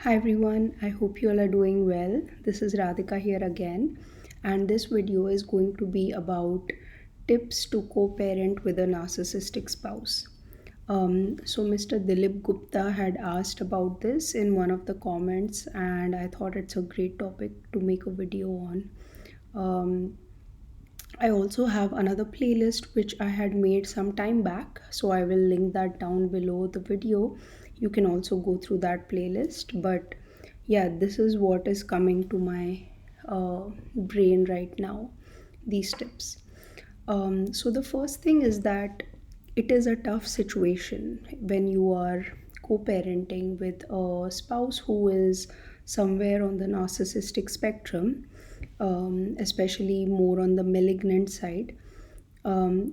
Hi everyone, I hope you all are doing well. This is Radhika here again, and this video is going to be about tips to co parent with a narcissistic spouse. So, Mr. Dilip Gupta had asked about this in one of the comments, and I thought it's a great topic to make a video on. Um, I also have another playlist which I had made some time back, so I will link that down below the video. You can also go through that playlist. But yeah, this is what is coming to my brain right now, these tips. So, the first thing is that it is a tough situation when you are co parenting with a spouse who is somewhere on the narcissistic spectrum, especially more on the malignant side.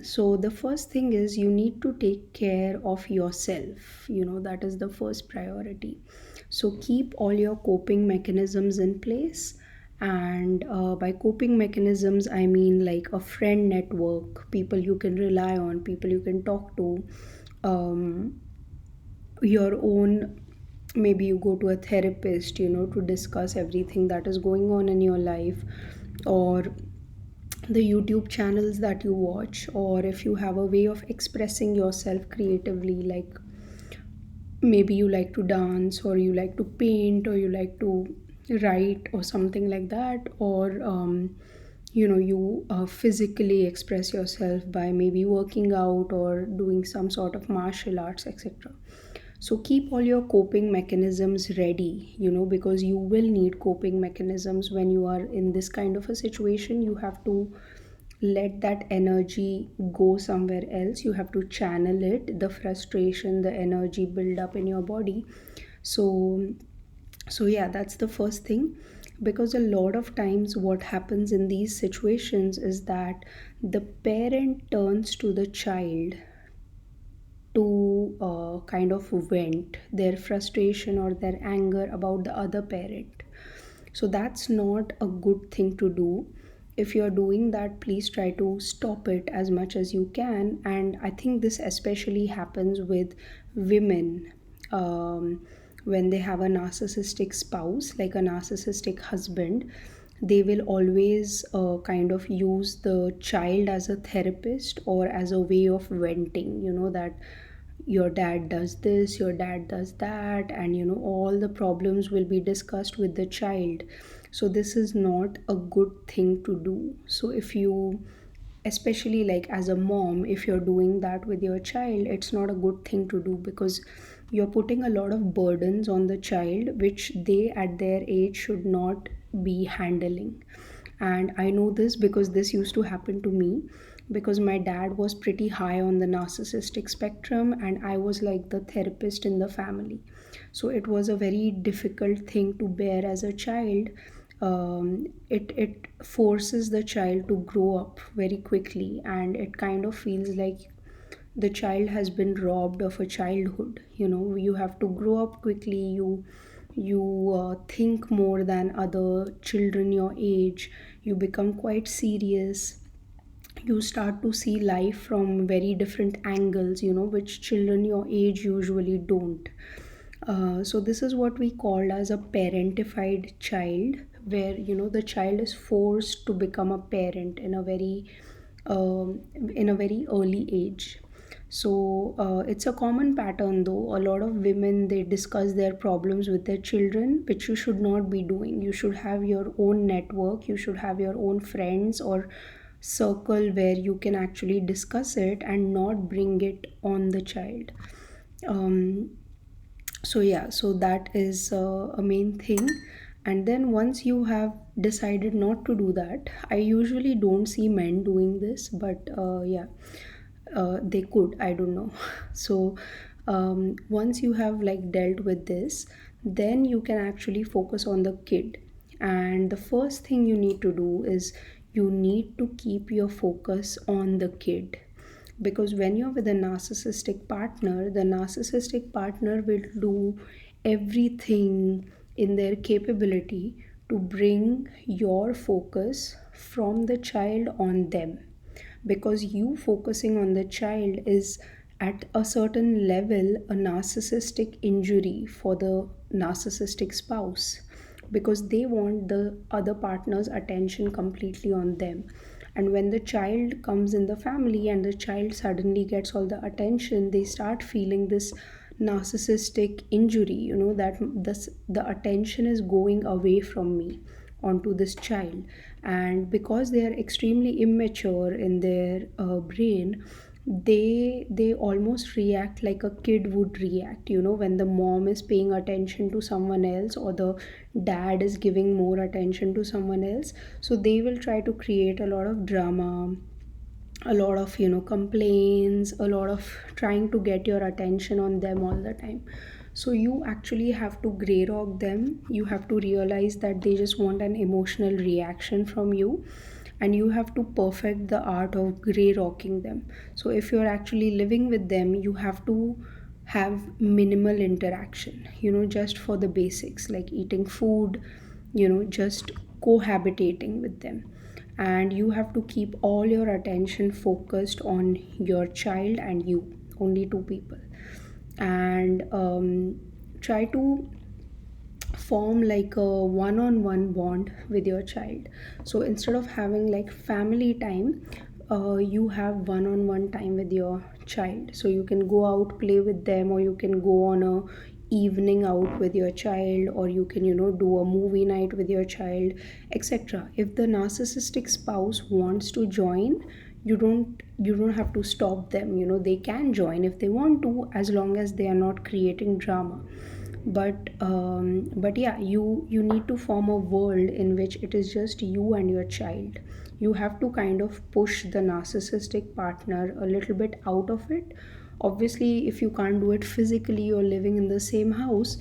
So, the first thing is you need to take care of yourself. That is the first priority. So, keep all your coping mechanisms in place. And by coping mechanisms, I mean like a friend network, people you can rely on, people you can talk to, um, your own, maybe you go to a therapist, to discuss everything that is going on in your life, or the YouTube channels that you watch, or if you have a way of expressing yourself creatively, like maybe you like to dance, or you like to paint, or you like to write, or something like that, or you physically express yourself by maybe working out or doing some sort of martial arts, etc. So keep all your coping mechanisms ready, because you will need coping mechanisms when you are in this kind of a situation. You have to let that energy go somewhere else. You have to channel it, the frustration, the energy build up in your body. So yeah, that's the first thing. Because a lot of times what happens in these situations is that the parent turns to the child to kind of vent their frustration or their anger about the other parent. So that's not a good thing to do. If you're doing that, please try to stop it as much as you can. And I think this especially happens with women, when they have a narcissistic spouse, like a narcissistic husband. They will always kind of use the child as a therapist or as a way of venting, that your dad does this, your dad does that, and all the problems will be discussed with the child. So this is not a good thing to do. So if you, especially like as a mom, if you're doing that with your child, it's not a good thing to do, because you're putting a lot of burdens on the child which they at their age should not be handling. And I know this because this used to happen to me, because my dad was pretty high on the narcissistic spectrum and I was like the therapist in the family. So it was a very difficult thing to bear as a child. It forces the child to grow up very quickly, and it kind of feels like the child has been robbed of a childhood. You have to grow up quickly. You think more than other children your age. You become quite serious. You start to see life from very different angles, which children your age usually don't. So this is what we call as a parentified child, where the child is forced to become a parent in a very early age. So it's a common pattern, though. A lot of women, they discuss their problems with their children, which you should not be doing. You should have your own network, you should have your own friends or circle where you can actually discuss it and not bring it on the child. um, so yeah, so that is a main thing. And then once you have decided not to do that, I usually don't see men doing this, but yeah, they could, I don't know. So once you have like dealt with this, then you can actually focus on the kid. And the first thing you need to do is you need to keep your focus on the kid. Because when you're with a narcissistic partner, the narcissistic partner will do everything in their capability to bring your focus from the child on them. Because you focusing on the child is at a certain level a narcissistic injury for the narcissistic spouse, because they want the other partner's attention completely on them. And when the child comes in the family and the child suddenly gets all the attention, they start feeling this narcissistic injury, that the attention is going away from me onto this child. And because they are extremely immature in their brain, they almost react like a kid would react, when the mom is paying attention to someone else, or the dad is giving more attention to someone else. So they will try to create a lot of drama, a lot of complaints, a lot of trying to get your attention on them all the time. So you actually have to grey rock them. You have to realize that they just want an emotional reaction from you, and you have to perfect the art of grey rocking them. So if you're actually living with them, you have to have minimal interaction, just for the basics like eating food, just cohabitating with them. And you have to keep all your attention focused on your child and you, only two people. And try to form like a one-on-one bond with your child. So instead of having like family time, you have one-on-one time with your child. So you can go out, play with them, or you can go on a evening out with your child, or you can do a movie night with your child, etc. If the narcissistic spouse wants to join, you don't have to stop them. They can join if they want to, as long as they are not creating drama. But yeah, you need to form a world in which it is just you and your child. You have to kind of push the narcissistic partner a little bit out of it. Obviously, if you can't do it physically or living in the same house,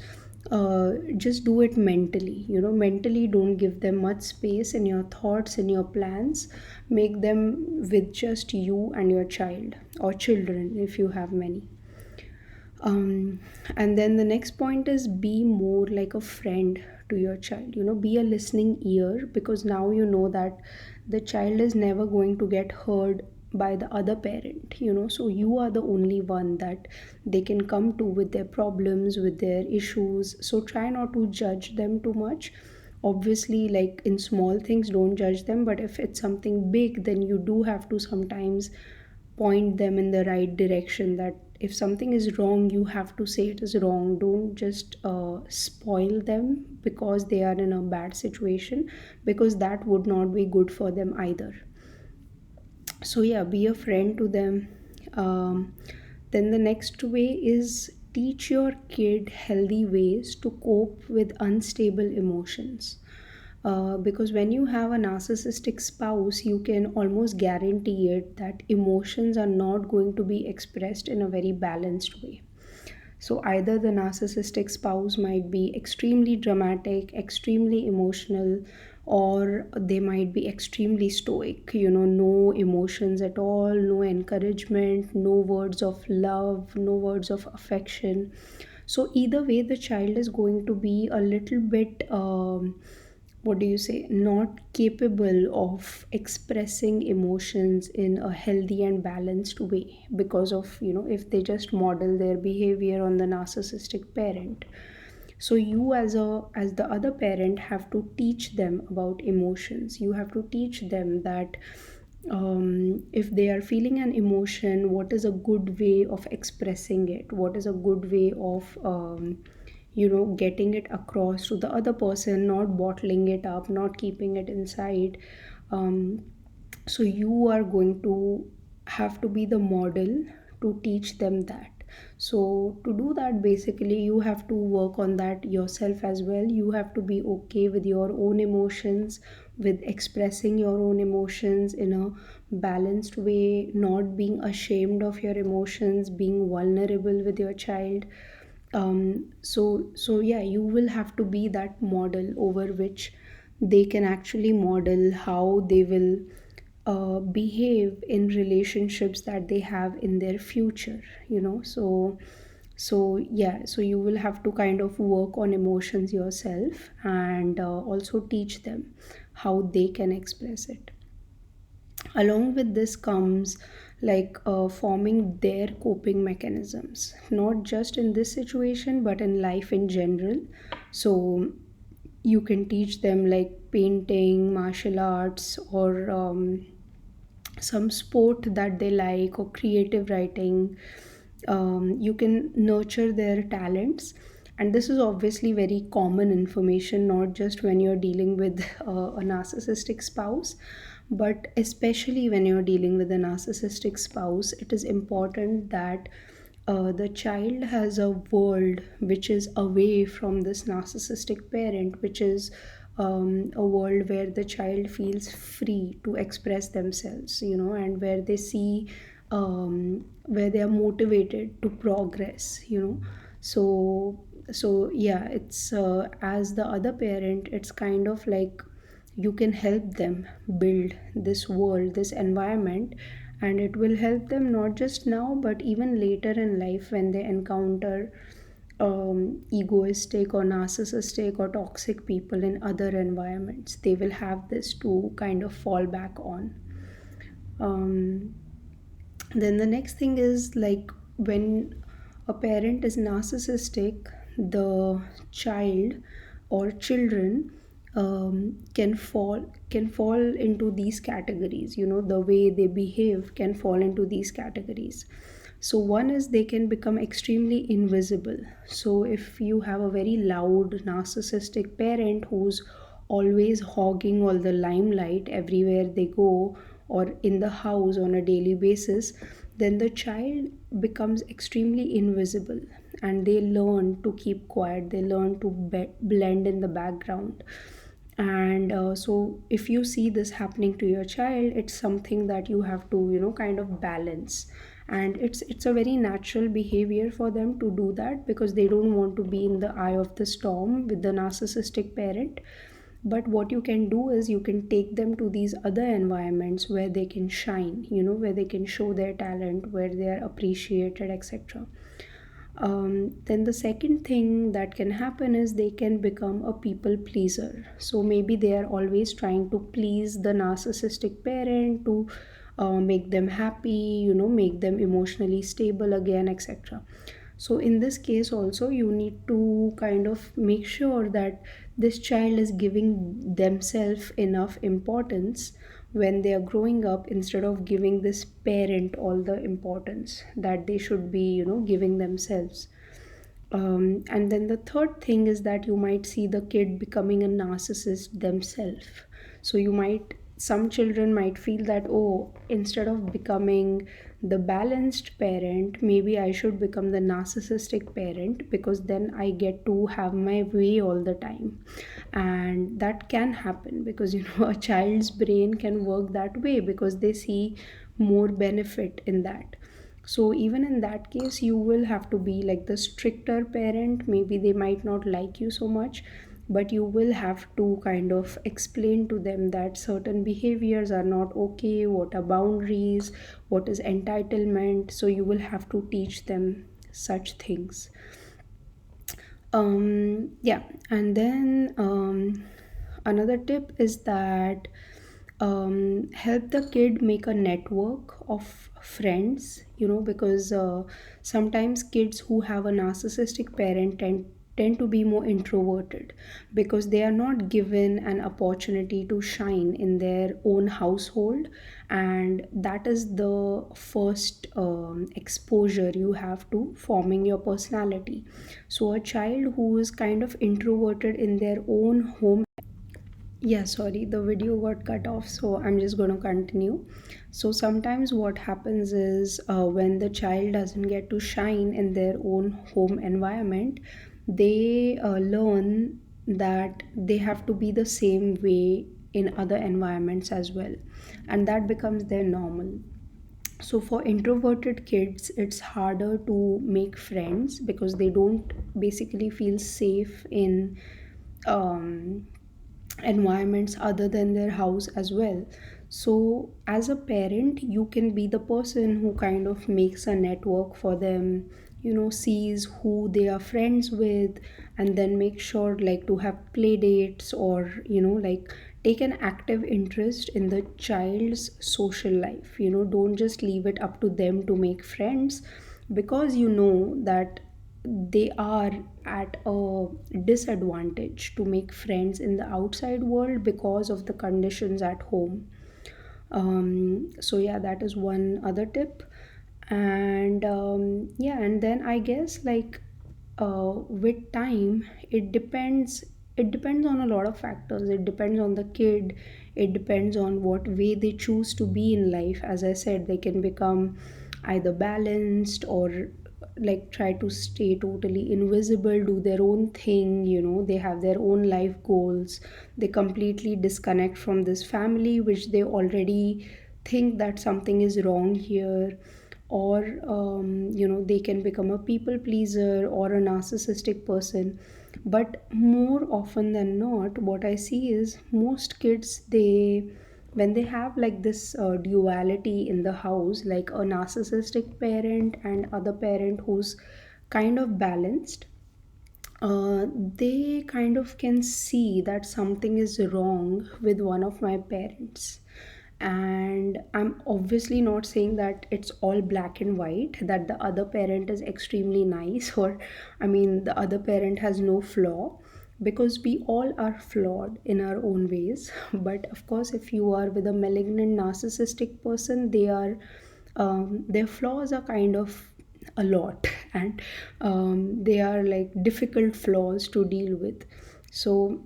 just do it mentally. Mentally, don't give them much space in your thoughts, in your plans. Make them with just you and your child, or children if you have many. um, and then the next point is, be more like a friend to your child. Be a listening ear, because now you know that the child is never going to get heard by the other parent. So you are the only one that they can come to with their problems, with their issues. So try not to judge them too much. Obviously, like in small things, don't judge them, but if it's something big, then you do have to sometimes point them in the right direction. That if something is wrong, you have to say it is wrong. Don't just spoil them because they are in a bad situation, because that would not be good for them either. So yeah, be a friend to them. Then the next way is, teach your kid healthy ways to cope with unstable emotions. Because when you have a narcissistic spouse, you can almost guarantee it that emotions are not going to be expressed in a very balanced way. So either the narcissistic spouse might be extremely dramatic, extremely emotional, or they might be extremely stoic, no emotions at all, no encouragement, no words of love, no words of affection. So either way, the child is going to be a little bit what do you say, not capable of expressing emotions in a healthy and balanced way, because of if they just model their behavior on the narcissistic parent. So you, as the other parent, have to teach them about emotions. You have to teach them that if they are feeling an emotion, what is a good way of expressing it, what is a good way of getting it across to the other person, not bottling it up, not keeping it inside. So you are going to have to be the model to teach them that. So to do that, basically you have to work on that yourself as well. You have to be okay with your own emotions, with expressing your own emotions in a balanced way, not being ashamed of your emotions, being vulnerable with your child. So yeah, you will have to be that model over which they can actually model how they will behave in relationships that they have in their future. So yeah, so you will have to kind of work on emotions yourself, and also teach them how they can express it. Along with this comes like forming their coping mechanisms, not just in this situation but in life in general. So you can teach them like painting, martial arts, or some sport that they like, or creative writing. You can nurture their talents. And this is obviously very common information, not just when you're dealing with a narcissistic spouse, but especially when you're dealing with a narcissistic spouse, it is important that the child has a world which is away from this narcissistic parent, which is a world where the child feels free to express themselves, and where they see, where they are motivated to progress, so yeah, it's as the other parent, it's kind of like you can help them build this world, this environment, and it will help them not just now but even later in life when they encounter egoistic or narcissistic or toxic people in other environments. They will have this to kind of fall back on. um, then the next thing is like when a parent is narcissistic, the child or children can fall into these categories. The way they behave can fall into these categories. So one is they can become extremely invisible. So if you have a very loud narcissistic parent who's always hogging all the limelight everywhere they go, or in the house on a daily basis, then the child becomes extremely invisible, and they learn to keep quiet, they learn to blend in the background. And so if you see this happening to your child, it's something that you have to kind of balance. And it's a very natural behavior for them to do that, because they don't want to be in the eye of the storm with the narcissistic parent. But what you can do is you can take them to these other environments where they can shine, where they can show their talent, where they are appreciated, etc. Then the second thing that can happen is they can become a people pleaser. So maybe they are always trying to please the narcissistic parent to make them happy, make them emotionally stable again, etc. So in this case also, you need to kind of make sure that this child is giving themselves enough importance when they are growing up, instead of giving this parent all the importance that they should be giving themselves. And then the third thing is that you might see the kid becoming a narcissist themselves. So some children might feel that, oh, instead of becoming the balanced parent, maybe I should become the narcissistic parent, because then I get to have my way all the time. And that can happen because a child's brain can work that way because they see more benefit in that. So even in that case, you will have to be like the stricter parent. Maybe they might not like you so much, but you will have to kind of explain to them that certain behaviors are not okay, what are boundaries, what is entitlement. So you will have to teach them such things. Yeah. And then another tip is that help the kid make a network of friends, because sometimes kids who have a narcissistic parent tend to be more introverted, because they are not given an opportunity to shine in their own household. And that is the first exposure you have to forming your personality. So a child who is kind of introverted in their own home. Yeah, sorry, the video got cut off, so I'm just going to continue. So, sometimes what happens is when the child doesn't get to shine in their own home environment, they learn that they have to be the same way in other environments as well, and that becomes their normal. So, for introverted kids, it's harder to make friends because they don't basically feel safe in um, environments other than their house as well. So as a parent, you can be the person who kind of makes a network for them, sees who they are friends with, and then make sure like to have play dates, or like take an active interest in the child's social life. Don't just leave it up to them to make friends, because that they are at a disadvantage to make friends in the outside world because of the conditions at home. So yeah, that is one other tip. And yeah, and then I guess like with time, it depends on a lot of factors. It depends on the kid, it depends on what way they choose to be in life. As I said, they can become either balanced, or like try to stay totally invisible, do their own thing. They have their own life goals, they completely disconnect from this family which they already think that something is wrong here. Or they can become a people pleaser or a narcissistic person. But more often than not, what I see is most kids, when they have like this duality in the house, like a narcissistic parent and other parent who's kind of balanced, they kind of can see that something is wrong with one of my parents. And I'm obviously not saying that it's all black and white, that the other parent is extremely nice, or I mean, the other parent has no flaw, because we all are flawed in our own ways. But of course, if you are with a malignant narcissistic person, their flaws are kind of a lot, and they are like difficult flaws to deal with. So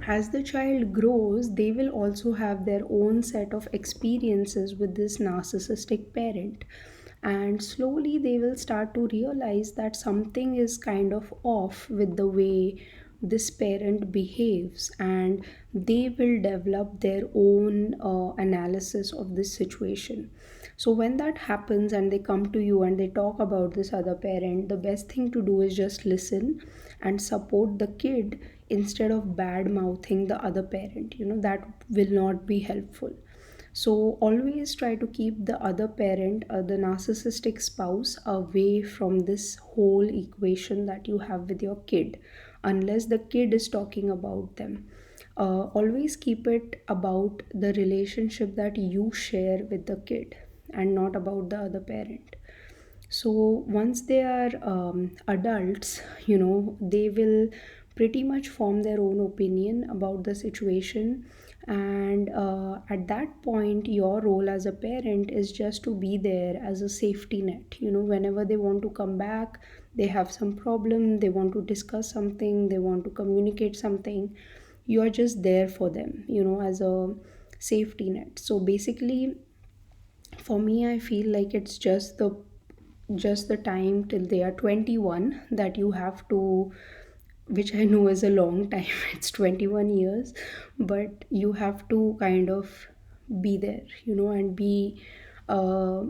as the child grows, they will also have their own set of experiences with this narcissistic parent. And slowly they will start to realize that something is kind of off with the way this parent behaves, and they will develop their own analysis of this situation. So when that happens and they come to you and they talk about this other parent, the best thing to do is just listen and support the kid instead of bad mouthing the other parent. That will not be helpful. So always try to keep the other parent, the narcissistic spouse, away from this whole equation that you have with your kid, unless the kid is talking about them. Always keep it about the relationship that you share with the kid, and not about the other parent. So once they are adults, they will pretty much form their own opinion about the situation. And at that point, your role as a parent is just to be there as a safety net. Whenever they want to come back, they have some problem, they want to discuss something, they want to communicate something, you are just there for them, as a safety net. So basically, for me, I feel like it's just the time till they are 21 that you have to, which I know is a long time, it's 21 years, but you have to kind of be there, and be uh,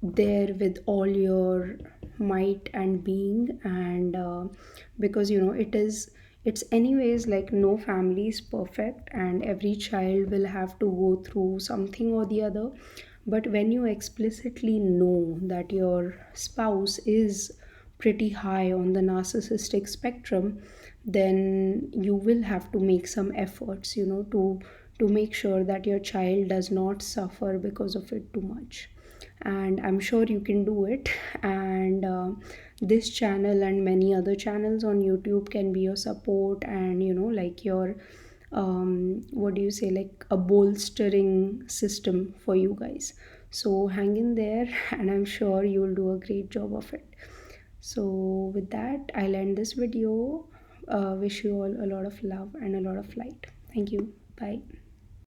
there with all your might and being. And because it's anyways like no family is perfect, and every child will have to go through something or the other. But when you explicitly know that your spouse is pretty high on the narcissistic spectrum, then you will have to make some efforts, to make sure that your child does not suffer because of it too much. And I'm sure you can do it. And this channel and many other channels on YouTube can be your support, and like your what do you say, like a bolstering system for you guys. So hang in there and I'm sure you will do a great job of it. So with that, I'll end this video. Wish you all a lot of love and a lot of light. Thank you. Bye.